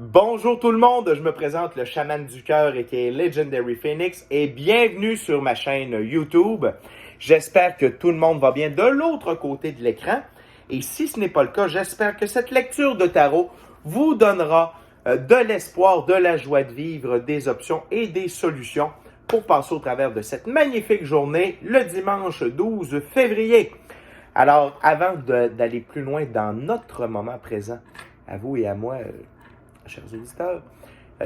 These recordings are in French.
Bonjour tout le monde, je me présente le chaman du cœur et qui est Legendary Phoenix et bienvenue sur ma chaîne YouTube. J'espère que tout le monde va bien de l'autre côté de l'écran et si ce n'est pas le cas, j'espère que cette lecture de tarot vous donnera de l'espoir, de la joie de vivre, des options et des solutions pour passer au travers de cette magnifique journée le dimanche 12 février. Alors, avant d'aller plus loin dans notre moment présent, à vous et à moi, chers auditeurs,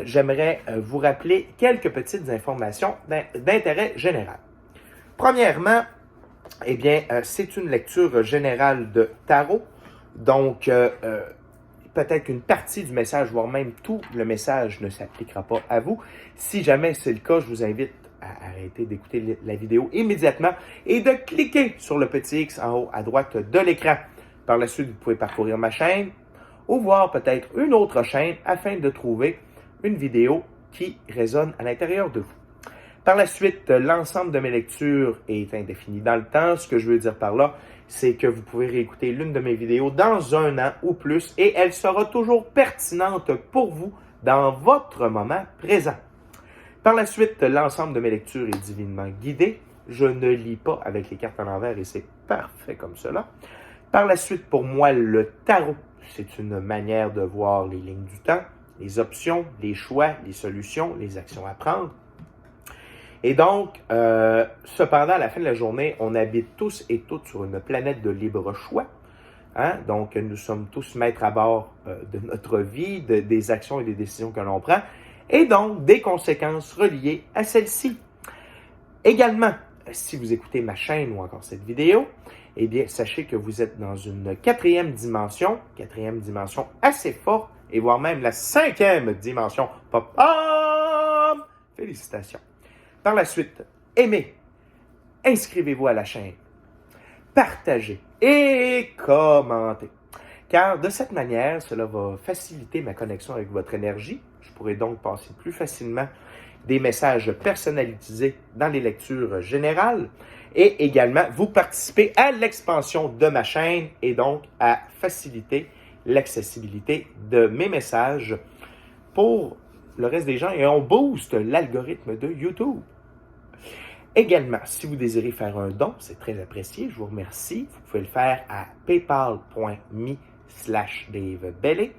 j'aimerais vous rappeler quelques petites informations d'intérêt général. Premièrement, eh bien, c'est une lecture générale de tarot, donc peut-être qu'une partie du message, voire même tout le message ne s'appliquera pas à vous. Si jamais c'est le cas, je vous invite à arrêter d'écouter la vidéo immédiatement et de cliquer sur le petit X en haut à droite de l'écran. Par la suite, vous pouvez parcourir ma chaîne, ou voir peut-être une autre chaîne afin de trouver une vidéo qui résonne à l'intérieur de vous. Par la suite, l'ensemble de mes lectures est indéfini dans le temps. Ce que je veux dire par là, c'est que vous pouvez réécouter l'une de mes vidéos dans un an ou plus et elle sera toujours pertinente pour vous dans votre moment présent. Par la suite, l'ensemble de mes lectures est divinement guidé. Je ne lis pas avec les cartes à l'envers et c'est parfait comme cela. Par la suite, pour moi, le tarot, c'est une manière de voir les lignes du temps, les options, les choix, les solutions, les actions à prendre. Et donc, cependant, à la fin de la journée, on habite tous et toutes sur une planète de libre choix. Hein? Donc, nous sommes tous maîtres à bord de notre vie, des actions et des décisions que l'on prend, et donc des conséquences reliées à celles-ci. Également, si vous écoutez ma chaîne ou encore cette vidéo, eh bien, sachez que vous êtes dans une quatrième dimension assez forte, et voire même la cinquième dimension. Pop-pam! Félicitations. Par la suite, aimez, inscrivez-vous à la chaîne, partagez et commentez. Car de cette manière, cela va faciliter ma connexion avec votre énergie. Je pourrai donc passer plus facilement des messages personnalisés dans les lectures générales et également vous participer à l'expansion de ma chaîne et donc à faciliter l'accessibilité de mes messages pour le reste des gens et on booste l'algorithme de YouTube. Également, si vous désirez faire un don, c'est très apprécié, je vous remercie. Vous pouvez le faire à paypal.me/DaveBellé,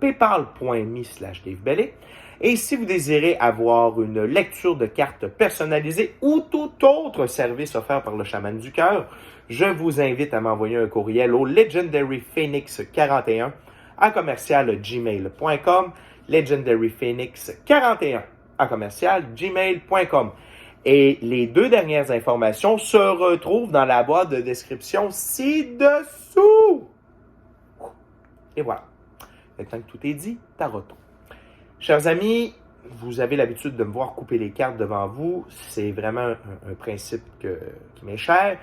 paypal.me/DaveBellé. Et si vous désirez avoir une lecture de cartes personnalisée ou tout autre service offert par le chaman du cœur, je vous invite à m'envoyer un courriel au legendaryphoenix41 à commercial@gmail.com, legendaryphoenix41 à commercial@gmail.com. Et les deux dernières informations se retrouvent dans la boîte de description ci-dessous. Et voilà. Maintenant que tout est dit, taroton. Chers amis, vous avez l'habitude de me voir couper les cartes devant vous. C'est vraiment un principe qui m'est cher.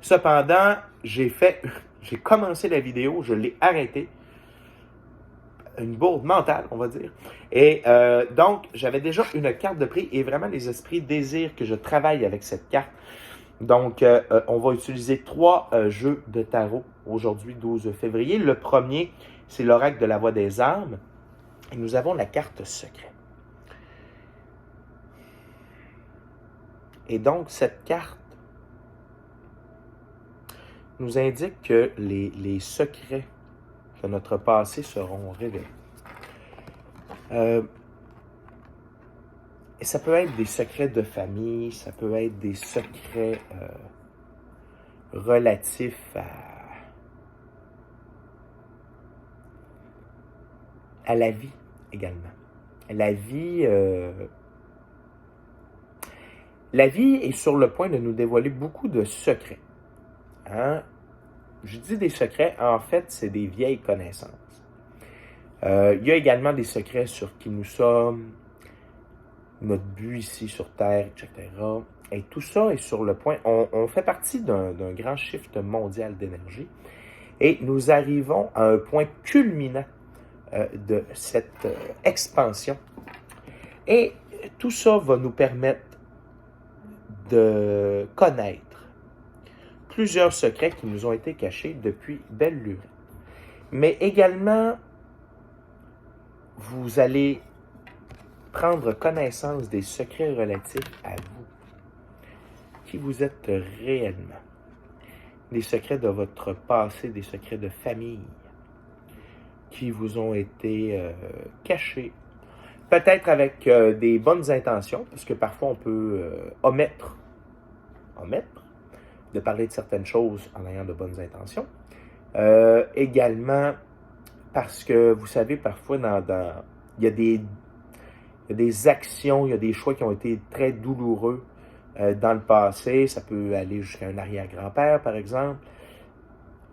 Cependant, j'ai commencé la vidéo, je l'ai arrêtée. Une bourde mentale, on va dire. Et donc, j'avais déjà une carte de prix et vraiment les esprits désirent que je travaille avec cette carte. Donc, on va utiliser 3 jeux de tarot aujourd'hui, 12 février. Le premier, c'est l'oracle de la voix des âmes. Et nous avons la carte secret. Et donc, cette carte nous indique que les secrets de notre passé seront révélés. Et ça peut être des secrets de famille, ça peut être des secrets relatifs à la vie également. La vie est sur le point de nous dévoiler beaucoup de secrets. Hein? Je dis des secrets, en fait, c'est des vieilles connaissances. Il y a également des secrets sur qui nous sommes, notre but ici sur Terre, etc. Et tout ça est sur le point. On fait partie d'un grand shift mondial d'énergie et nous arrivons à un point culminant de cette expansion. Et tout ça va nous permettre de connaître plusieurs secrets qui nous ont été cachés depuis belle lurette. Mais également vous allez prendre connaissance des secrets relatifs à vous, qui vous êtes réellement, des secrets de votre passé, des secrets de famille qui vous ont été cachés, peut-être avec des bonnes intentions, parce que parfois on peut omettre de parler de certaines choses en ayant de bonnes intentions. Également parce que vous savez, parfois il y a des actions, il y a des choix qui ont été très douloureux dans le passé. Ça peut aller jusqu'à un arrière-grand-père, par exemple.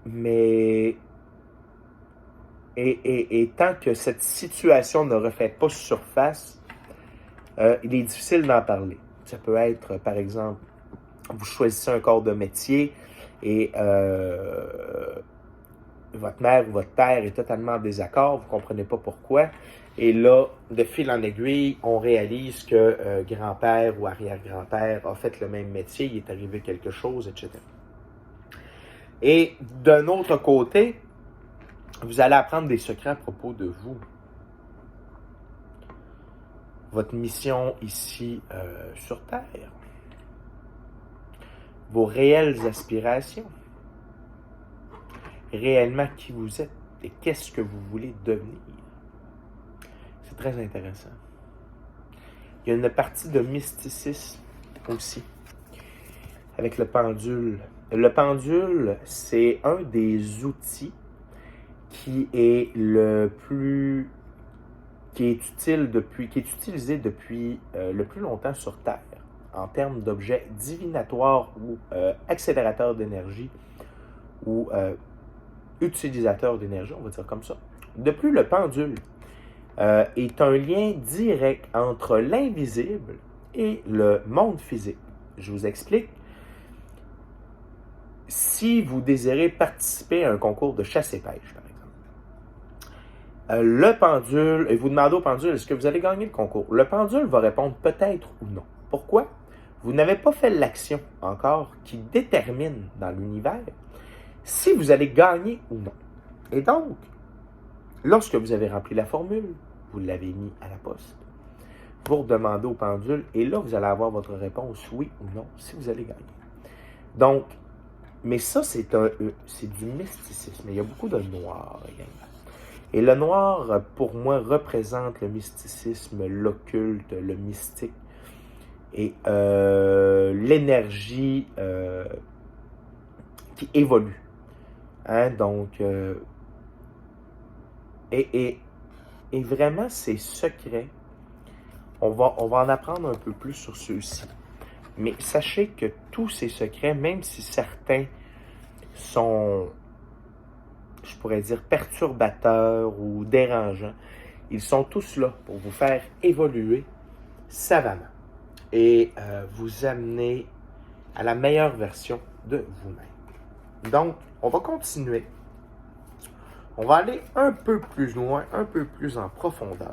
Mais et tant que cette situation ne refait pas surface, il est difficile d'en parler. Ça peut être, par exemple, vous choisissez un corps de métier et votre mère ou votre père est totalement en désaccord, vous ne comprenez pas pourquoi. Et là, de fil en aiguille, on réalise que grand-père ou arrière-grand-père a fait le même métier, il est arrivé quelque chose, etc. Et d'un autre côté, vous allez apprendre des secrets à propos de vous. Votre mission ici sur Terre. Vos réelles aspirations. Réellement qui vous êtes et qu'est-ce que vous voulez devenir. C'est très intéressant. Il y a une partie de mysticisme aussi avec le pendule. Le pendule, c'est un des outils qui est qui est utilisé depuis le plus longtemps sur Terre en termes d'objets divinatoires ou accélérateurs d'énergie ou utilisateurs d'énergie, on va dire comme ça. De plus, le pendule est un lien direct entre l'invisible et le monde physique. Je vous explique. Si vous désirez participer à un concours de chasse et pêche, par exemple, le pendule, et vous demandez au pendule, est-ce que vous allez gagner le concours? Le pendule va répondre peut-être ou non. Pourquoi? Vous n'avez pas fait l'action encore qui détermine dans l'univers si vous allez gagner ou non. Et donc, lorsque vous avez rempli la formule, vous l'avez mis à la poste, vous redemandez au pendule, et là, vous allez avoir votre réponse oui ou non, si vous allez gagner. Donc, mais ça, c'est du mysticisme. Il y a beaucoup de noir également. Et le noir, pour moi, représente le mysticisme, l'occulte, le mystique et l'énergie qui évolue. Hein? Donc, et vraiment, ces secrets, on va en apprendre un peu plus sur ceux-ci. Mais sachez que tous ces secrets, même si certains sont, je pourrais dire, perturbateurs ou dérangeants, ils sont tous là pour vous faire évoluer savamment et vous amener à la meilleure version de vous-même. Donc, on va continuer. On va aller un peu plus loin, un peu plus en profondeur.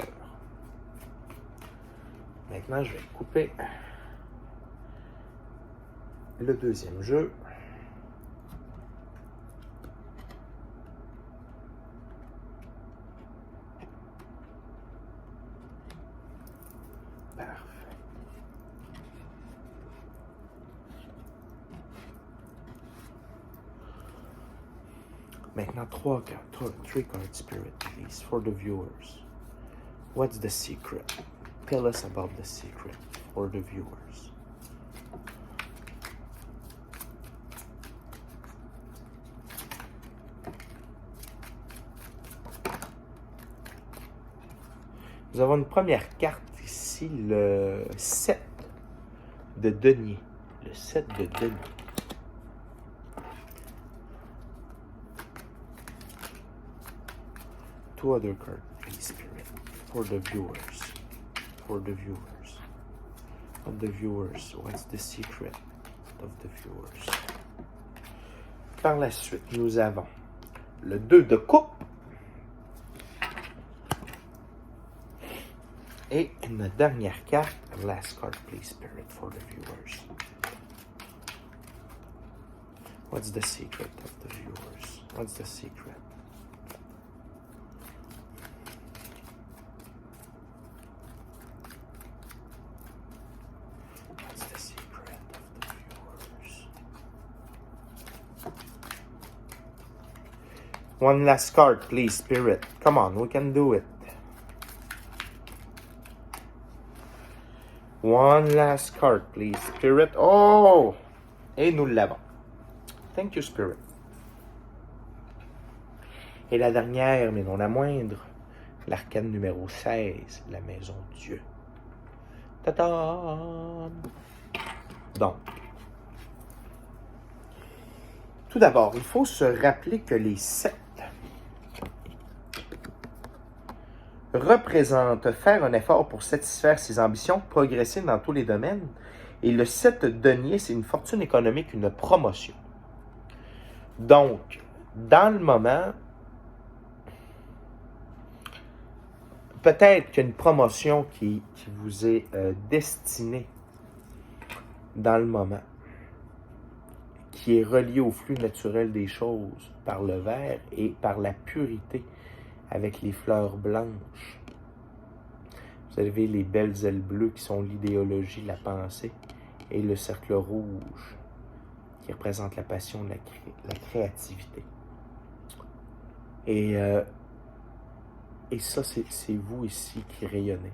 Maintenant, je vais couper le deuxième jeu. Parfait. Maintenant, three card spirit, please, for the viewers. What's the secret? Tell us about the secret for the viewers. Nous avons une première carte ici, le 7 de denier. Le 7 de denier. Two other cards, please, Spirit, for the viewers. For the viewers. Of the viewers, what's the secret of the viewers? Par la suite, nous avons le 2 de coupe. Et une dernière carte, last card, please, Spirit, for the viewers. What's the secret of the viewers? What's the secret? One last card, please, Spirit. Come on, we can do it. One last card, please, Spirit. Oh! Et nous l'avons. Thank you, Spirit. Et la dernière, mais non la moindre, l'arcane numéro 16, la maison Dieu. Ta-da! Donc, tout d'abord, il faut se rappeler que les 7 représentent faire un effort pour satisfaire ses ambitions, progresser dans tous les domaines. Et le 7 denier, c'est une fortune économique, une promotion. Donc, dans le moment, peut-être qu'il y a une promotion qui vous est destinée dans le moment, qui est reliée au flux naturel des choses par le vert et par la purité avec les fleurs blanches. Vous avez les belles ailes bleues qui sont l'idéologie, la pensée, et le cercle rouge qui représente la passion, la créativité. Et ça, c'est vous ici qui rayonnez.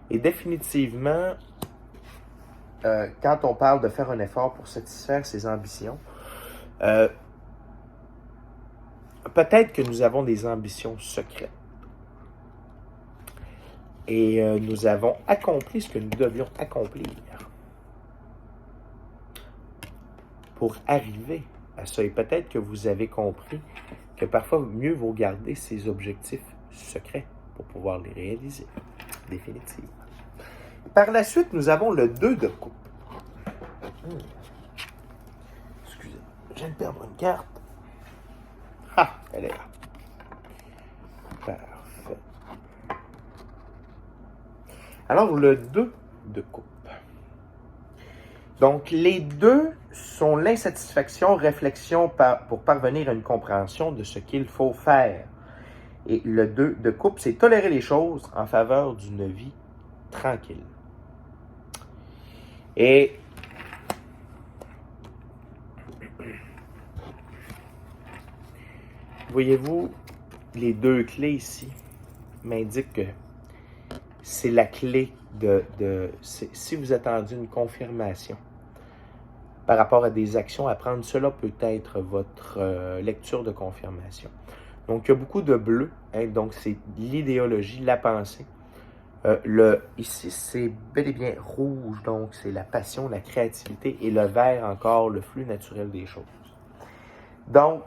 Et définitivement, quand on parle de faire un effort pour satisfaire ses ambitions, peut-être que nous avons des ambitions secrètes. Et nous avons accompli ce que nous devions accomplir pour arriver à ça. Et peut-être que vous avez compris que parfois, mieux vaut garder ses objectifs secrets pour pouvoir les réaliser, définitivement. Par la suite, nous avons le 2 de coupe. Excusez, je viens de perdre une carte. Ah, elle est là. Parfait. Alors, le 2 de coupe. Donc, les 2 sont l'insatisfaction, réflexion pour parvenir à une compréhension de ce qu'il faut faire. Et le 2 de coupe, c'est tolérer les choses en faveur d'une vie tranquille. Et voyez-vous, les 2 clés ici m'indiquent que c'est la clé si vous attendez une confirmation par rapport à des actions à prendre, cela peut être votre lecture de confirmation. Donc, il y a beaucoup de bleu, hein, donc c'est l'idéologie, la pensée. Ici, c'est bel et bien rouge, donc c'est la passion, la créativité, et le vert encore, le flux naturel des choses. Donc,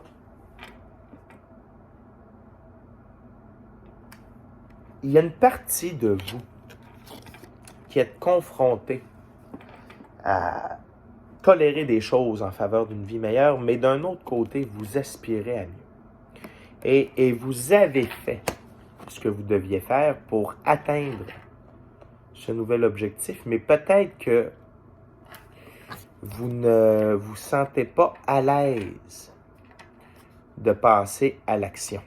il y a une partie de vous qui est confrontée à tolérer des choses en faveur d'une vie meilleure, mais d'un autre côté, vous aspirez à mieux. Et vous avez fait ce que vous deviez faire pour atteindre ce nouvel objectif, mais peut-être que vous ne vous sentez pas à l'aise de passer à l'action.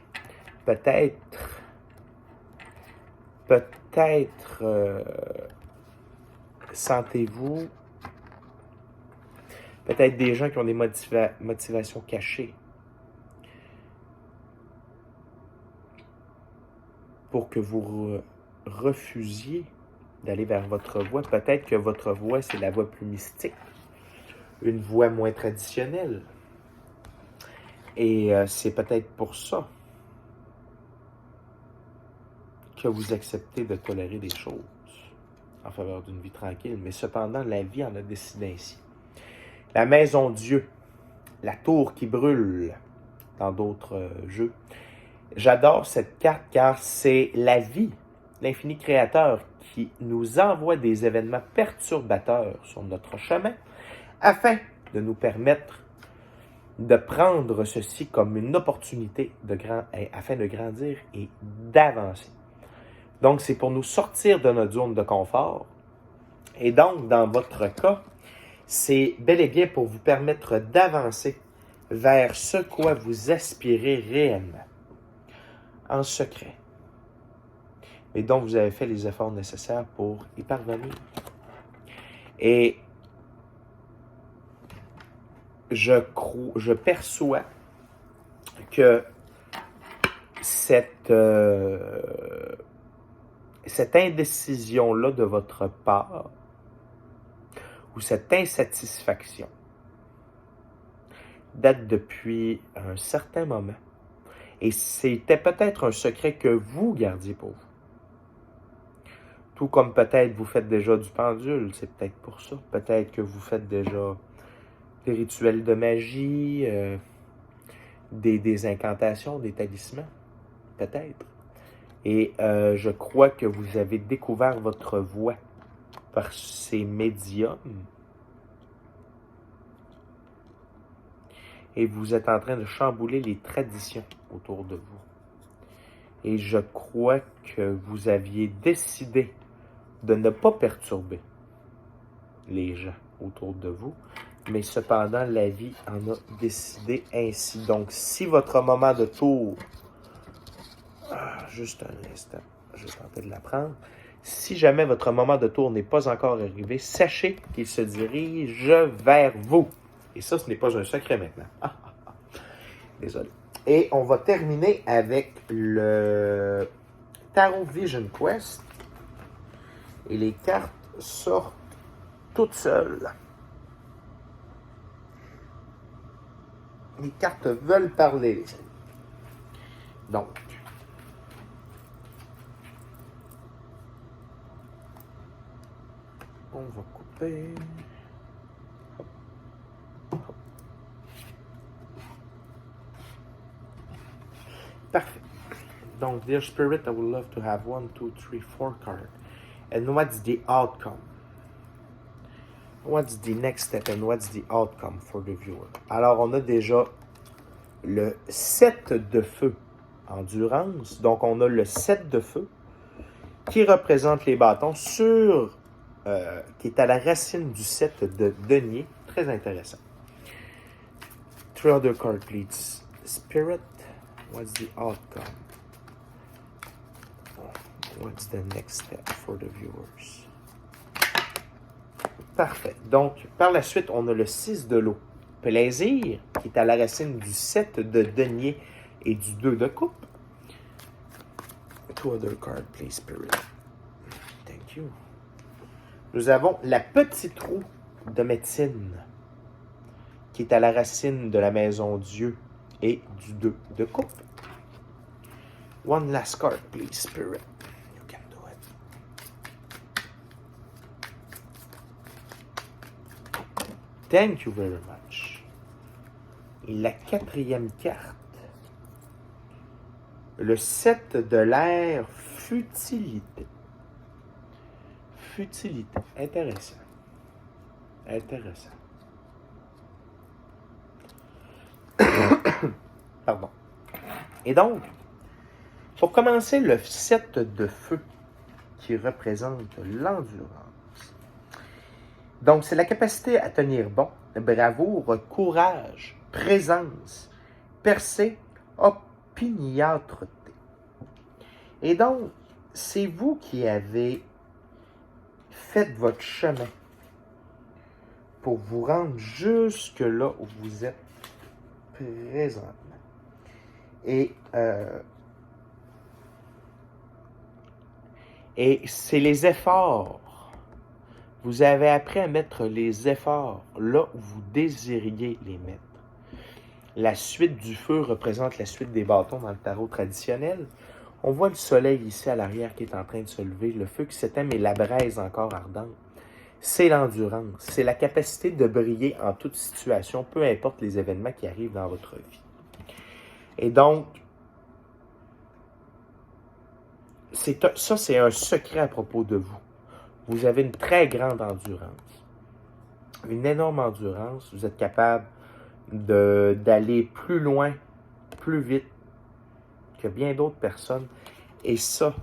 Peut-être sentez-vous peut-être des gens qui ont des motivations cachées pour que vous refusiez d'aller vers votre voie. Peut-être que votre voie, c'est la voie plus mystique, une voie moins traditionnelle. Et c'est peut-être pour ça que vous acceptez de tolérer des choses en faveur d'une vie tranquille. Mais cependant, la vie en a décidé ainsi. La maison Dieu, la tour qui brûle dans d'autres jeux. J'adore cette carte car c'est la vie, l'infini créateur qui nous envoie des événements perturbateurs sur notre chemin afin de nous permettre de prendre ceci comme une opportunité afin de grandir et d'avancer. Donc, c'est pour nous sortir de notre zone de confort. Et donc, dans votre cas, c'est bel et bien pour vous permettre d'avancer vers ce quoi vous aspirez réellement, en secret. Et donc, vous avez fait les efforts nécessaires pour y parvenir. Et je perçois que cette indécision-là de votre part, ou cette insatisfaction, date depuis un certain moment. Et c'était peut-être un secret que vous gardiez pour vous. Tout comme peut-être vous faites déjà du pendule, c'est peut-être pour ça. Peut-être que vous faites déjà des rituels de magie, des incantations, des talismans. Peut-être. Et je crois que vous avez découvert votre voix par ces médiums. Et vous êtes en train de chambouler les traditions autour de vous. Et je crois que vous aviez décidé de ne pas perturber les gens autour de vous, mais cependant, la vie en a décidé ainsi. Donc, si votre moment de tour... juste un instant, je vais tenter de la prendre. Si jamais votre moment de tour n'est pas encore arrivé, sachez qu'il se dirige vers vous. Et ça, ce n'est pas un secret maintenant. Désolé. Et on va terminer avec le Tarot Vision Quest. Et les cartes sortent toutes seules. Les cartes veulent parler, les amis. Donc, on va couper. Hop. Hop. Parfait. Donc, Dear Spirit, I would love to have 1, 2, 3, 4 cards. And what's the outcome? What's the next step and what's the outcome for the viewer? Alors, on a déjà le 7 de feu, endurance. Donc, on a le 7 de feu qui représente les bâtons qui est à la racine du 7 de denier. Très intéressant. 3 other cards, please. Spirit, what's the outcome? What's the next step for the viewers? Parfait. Donc, par la suite, on a le 6 de l'eau. Plaisir, qui est à la racine du 7 de denier et du 2 de coupe. 2 other cards, please, Spirit. Thank you. Nous avons la petite roue de médecine, qui est à la racine de la maison Dieu et du 2 de coupe. One last card, please, Spirit. You can do it. Thank you very much. Et la 4e carte, le 7 de l'air, futilité. Futilité. Intéressant. Intéressant. Pardon. Et donc, pour commencer, le 7 de feu qui représente l'endurance. Donc, c'est la capacité à tenir bon, bravoure, courage, présence, percée, opiniâtreté. Et donc, c'est vous qui avez fait votre chemin pour vous rendre jusque là où vous êtes présentement. Et c'est les efforts. Vous avez appris à mettre les efforts là où vous désiriez les mettre. La suite du feu représente la suite des bâtons dans le tarot traditionnel. On voit le soleil ici à l'arrière qui est en train de se lever, le feu qui s'éteint, mais la braise encore ardente. C'est l'endurance, c'est la capacité de briller en toute situation, peu importe les événements qui arrivent dans votre vie. Et donc, ça c'est un secret à propos de vous. Vous avez une très grande endurance, une énorme endurance. Vous êtes capable d'aller plus loin, plus vite que bien d'autres personnes. Et ça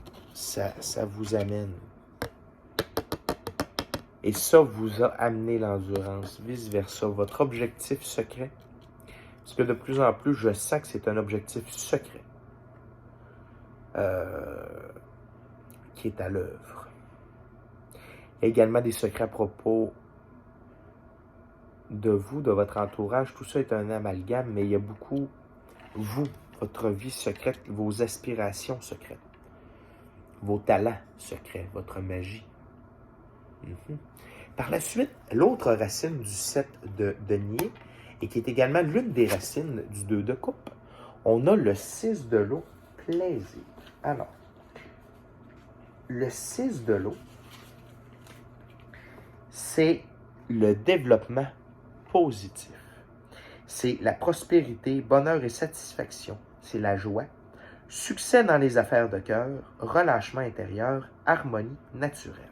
vous amène. Et ça vous a amené l'endurance, vice-versa. Votre objectif secret, parce que de plus en plus, je sens que c'est un objectif secret qui est à l'œuvre. Il y a également des secrets à propos de vous, de votre entourage. Tout ça est un amalgame, mais il y a beaucoup vous, votre vie secrète, vos aspirations secrètes, vos talents secrets, votre magie. Par la suite, l'autre racine du 7 de denier, et qui est également l'une des racines du 2 de coupe, on a le 6 de l'eau, plaisir. Alors, le 6 de l'eau, c'est le développement positif. C'est la prospérité, bonheur et satisfaction. C'est la joie, succès dans les affaires de cœur, relâchement intérieur, harmonie naturelle.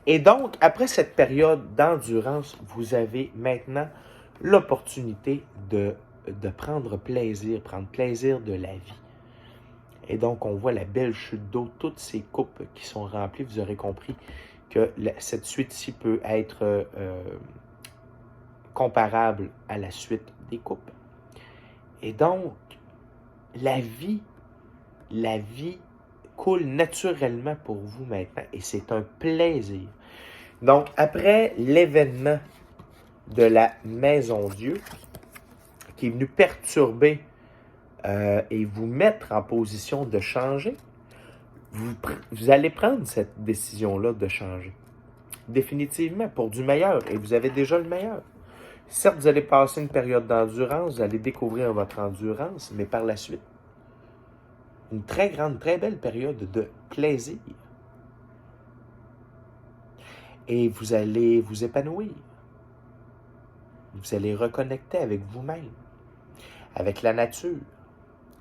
Et donc, après cette période d'endurance, vous avez maintenant l'opportunité de prendre plaisir de la vie. Et donc, on voit la belle chute d'eau, toutes ces coupes qui sont remplies. Vous aurez compris que cette suite-ci peut être comparable à la suite des coupes. Et donc, la vie coule naturellement pour vous maintenant et c'est un plaisir. Donc, après l'événement de la Maison Dieu, qui est venu perturber et vous mettre en position de changer, vous allez prendre cette décision-là de changer. Définitivement, pour du meilleur, et vous avez déjà le meilleur. Certes, vous allez passer une période d'endurance, vous allez découvrir votre endurance, mais par la suite, une très grande, très belle période de plaisir. Et vous allez vous épanouir. Vous allez reconnecter avec vous-même, avec la nature,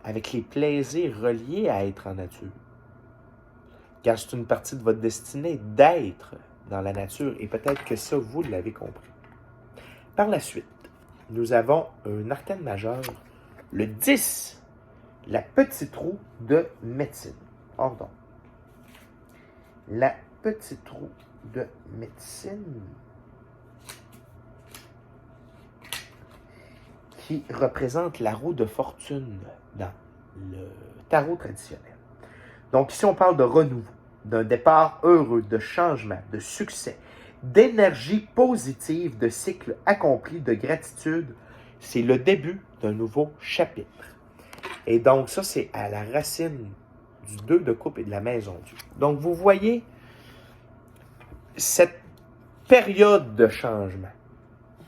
avec les plaisirs reliés à être en nature. Car c'est une partie de votre destinée d'être dans la nature, et peut-être que ça, vous l'avez compris. Par la suite, nous avons un arcane majeur, le 10, la petite roue de médecine. Ordon. La petite roue de médecine qui représente la roue de fortune dans le tarot traditionnel. Donc ici, on parle de renouveau, d'un départ heureux, de changement, de succès, d'énergie positive, de cycle accompli, de gratitude. C'est le début d'un nouveau chapitre. Et donc ça, c'est à la racine du 2 de coupe et de la Maison Dieu. Donc vous voyez cette période de changement,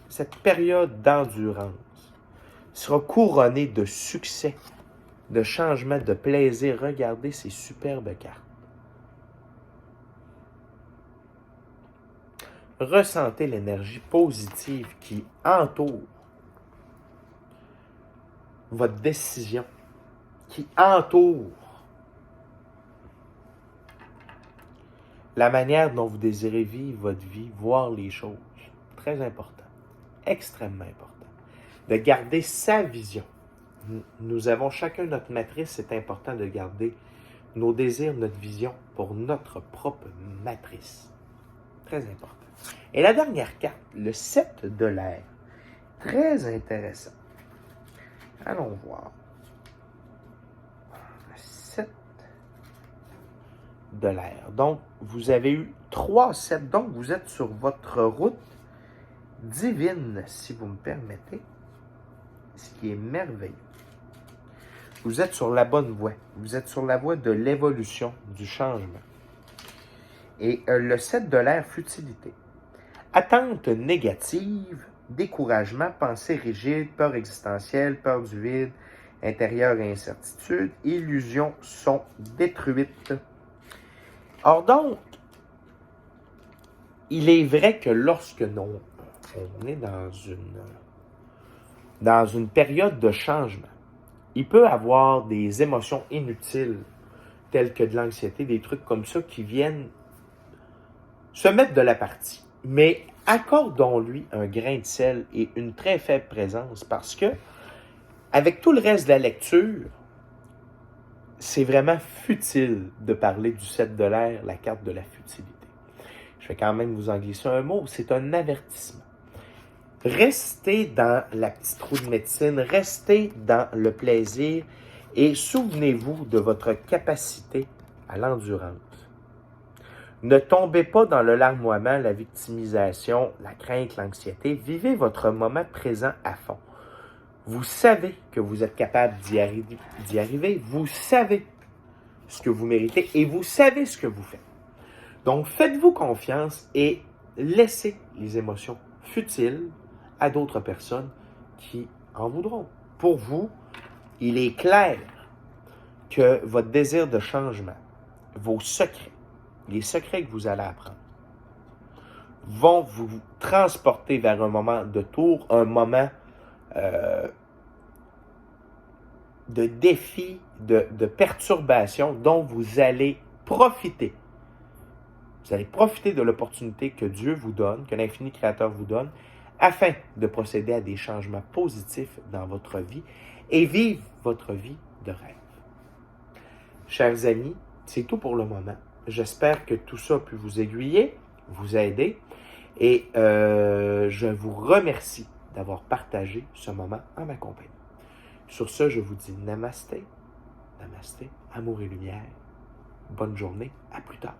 cette période d'endurance sera couronnée de succès, de changement, de plaisir. Regardez ces superbes cartes. Ressentez l'énergie positive qui entoure votre décision, qui entoure la manière dont vous désirez vivre votre vie, voir les choses. Très important, extrêmement important. De garder sa vision. Nous avons chacun notre matrice, c'est important de garder nos désirs, notre vision pour notre propre matrice. Très important. Et la dernière carte, le 7 de l'air. Très intéressant. Allons voir. Le 7 de l'air. Donc, vous avez eu 3 7. Donc, vous êtes sur votre route divine, si vous me permettez. Ce qui est merveilleux. Vous êtes sur la bonne voie. Vous êtes sur la voie de l'évolution, du changement. Et le 7 de l'air, futilité. Attente négative, découragement, pensée rigide, peur existentielle, peur du vide, intérieur et incertitude, illusions sont détruites. Or donc, il est vrai que lorsque on est dans une période de changement, il peut y avoir des émotions inutiles, telles que de l'anxiété, des trucs comme ça qui viennent se mettre de la partie. Mais accordons-lui un grain de sel et une très faible présence parce que, avec tout le reste de la lecture, c'est vraiment futile de parler du 7 de l'air, la carte de la futilité. Je vais quand même vous en glisser un mot, c'est un avertissement. Restez dans la petite roue de médecine, restez dans le plaisir et souvenez-vous de votre capacité à l'endurance. Ne tombez pas dans le larmoiement, la victimisation, la crainte, l'anxiété. Vivez votre moment présent à fond. Vous savez que vous êtes capable d'y arriver. Vous savez ce que vous méritez et vous savez ce que vous faites. Donc, faites-vous confiance et laissez les émotions futiles à d'autres personnes qui en voudront. Pour vous, il est clair que votre désir de changement, vos secrets, les secrets que vous allez apprendre, vont vous transporter vers un moment de tour, un moment de défi, de perturbation dont vous allez profiter. Vous allez profiter de l'opportunité que Dieu vous donne, que l'Infini Créateur vous donne, afin de procéder à des changements positifs dans votre vie et vivre votre vie de rêve. Chers amis, c'est tout pour le moment. J'espère que tout ça a pu vous aiguiller, vous aider, et je vous remercie d'avoir partagé ce moment en ma compagnie. Sur ce, je vous dis namasté, namasté, amour et lumière. Bonne journée, à plus tard.